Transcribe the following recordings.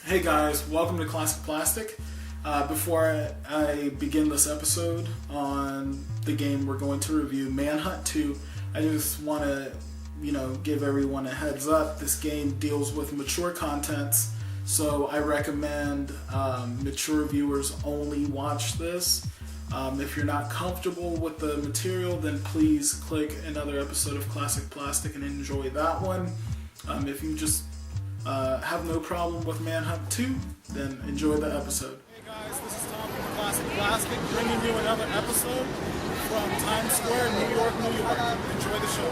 Hey guys, welcome to Classic Plastik. Before I begin this episode on the game we're going to review, Manhunt 2, I just want to, give everyone a heads up. This game deals with mature contents, so I recommend mature viewers only watch this. If you're not comfortable with the material, then please click another episode of Classic Plastik and enjoy that one. If you just have no problem with Manhunt 2, then enjoy the episode. Hey guys, this is Tom from Klassic Plastik bringing you another episode from Times Square, New York, New York. Enjoy the show.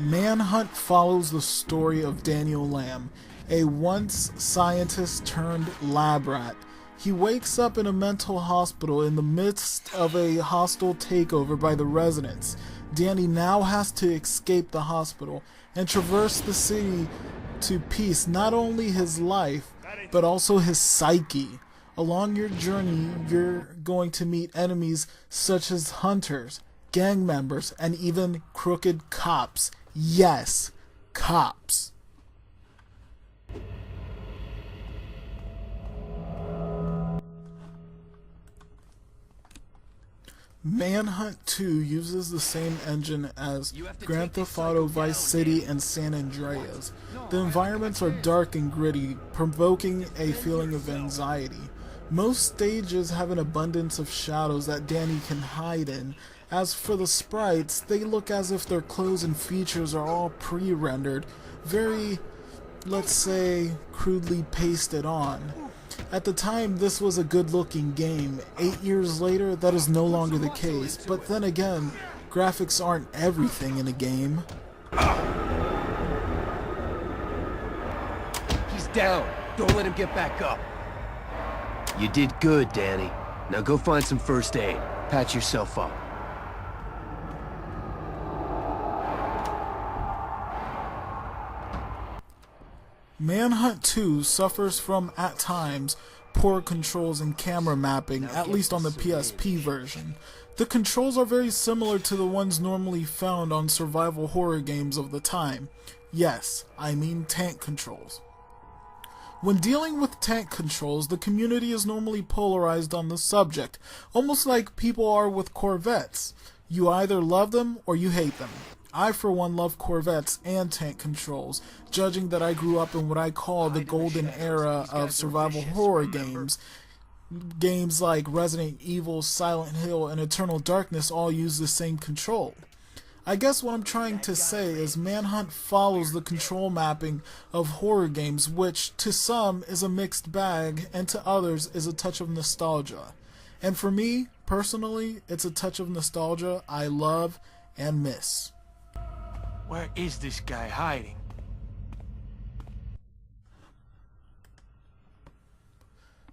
Manhunt follows the story of Daniel Lamb, a once scientist turned lab rat. He wakes up in a mental hospital in the midst of a hostile takeover by the residents. Danny now has to escape the hospital and traverse the city to piece not only his life, but also his psyche. Along your journey, you're going to meet enemies such as hunters, gang members, and even crooked cops. Yes, cops. Manhunt 2 uses the same engine as Grand Theft Auto Vice City and San Andreas. The environments are dark and gritty, provoking a feeling of anxiety. Most stages have an abundance of shadows that Danny can hide in. As for the sprites, they look as if their clothes and features are all pre-rendered, very, let's say, crudely pasted on. At the time, this was a good-looking game. 8 years later, that is no longer the case, but then again, graphics aren't everything in a game. He's down. Don't let him get back up. You did good, Danny. Now go find some first aid. Patch yourself up. Manhunt 2 suffers from, at times, poor controls and camera mapping, at least on the PSP version. The controls are very similar to the ones normally found on survival horror games of the time. Yes, I mean tank controls. When dealing with tank controls, the community is normally polarized on the subject, almost like people are with Corvettes. You either love them or you hate them. I, for one, love Corvettes and tank controls, judging that I grew up in what I call the golden era of survival horror games. Games like Resident Evil, Silent Hill, and Eternal Darkness all use the same control. I guess what I'm trying to say is Manhunt follows the control mapping of horror games, which to some is a mixed bag and to others is a touch of nostalgia. And for me, personally, it's a touch of nostalgia I love and miss. Where is this guy hiding?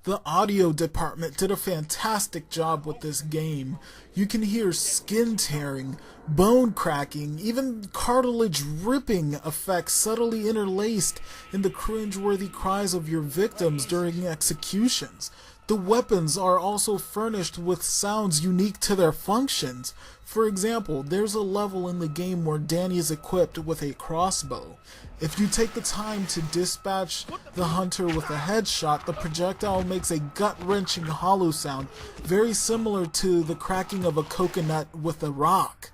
The audio department did a fantastic job with this game. You can hear skin tearing, bone cracking, even cartilage ripping effects subtly interlaced in the cringe-worthy cries of your victims during executions. The weapons are also furnished with sounds unique to their functions. For example, there's a level in the game where Danny is equipped with a crossbow. If you take the time to dispatch the hunter with a headshot, the projectile makes a gut-wrenching hollow sound, very similar to the cracking of a coconut with a rock.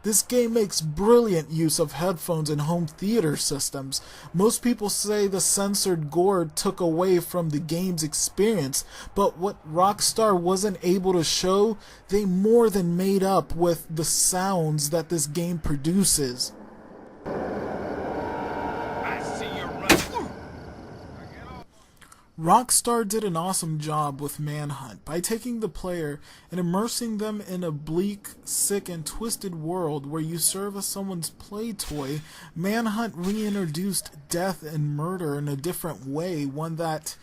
This game makes brilliant use of headphones and home theater systems. Most people say the censored gore took away from the game's experience, but what Rockstar wasn't able to show, they more than made up with the sounds that this game produces. Rockstar did an awesome job with Manhunt by taking the player and immersing them in a bleak, sick, and twisted world where you serve as someone's play toy. Manhunt reintroduced death and murder in a different way, one that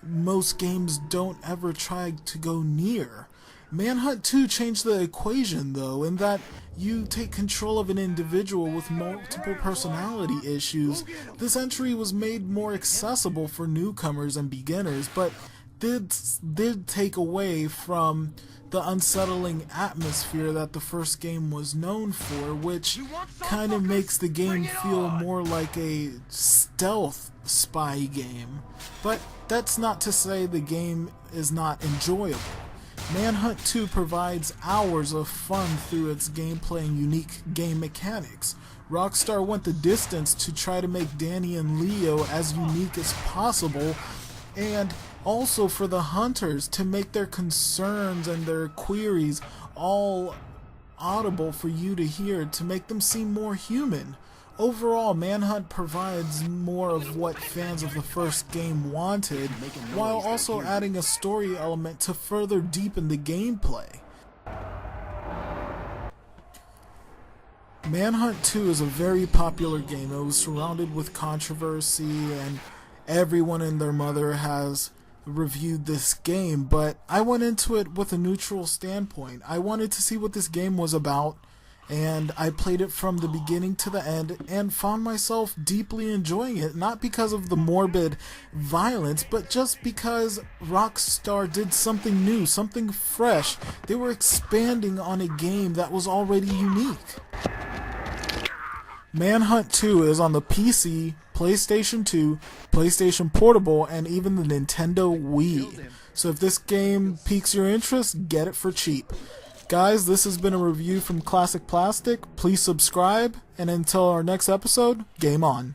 most games don't ever try to go near. Manhunt 2 changed the equation though, in that you take control of an individual with multiple personality issues. This entry was made more accessible for newcomers and beginners, but did take away from the unsettling atmosphere that the first game was known for, which kind of makes the game feel more like a stealth spy game. But that's not to say the game is not enjoyable. Manhunt 2 provides hours of fun through its gameplay and unique game mechanics. Rockstar went the distance to try to make Danny and Leo as unique as possible, and also for the hunters to make their concerns and their queries all audible for you to hear, to make them seem more human. Overall, Manhunt provides more of what fans of the first game wanted, while also adding a story element to further deepen the gameplay. Manhunt 2 is a very popular game. It was surrounded with controversy, and everyone and their mother has reviewed this game, but I went into it with a neutral standpoint. I wanted to see what this game was about, and I played it from the beginning to the end and found myself deeply enjoying it, not because of the morbid violence, but just because Rockstar did something new, something fresh. They were expanding on a game that was already unique. Manhunt 2 is on the PC, PlayStation 2, PlayStation Portable, and even the Nintendo Wii. So if this game piques your interest, get it for cheap. Guys, this has been a review from Klassic Plastik. Please subscribe, and until our next episode, game on.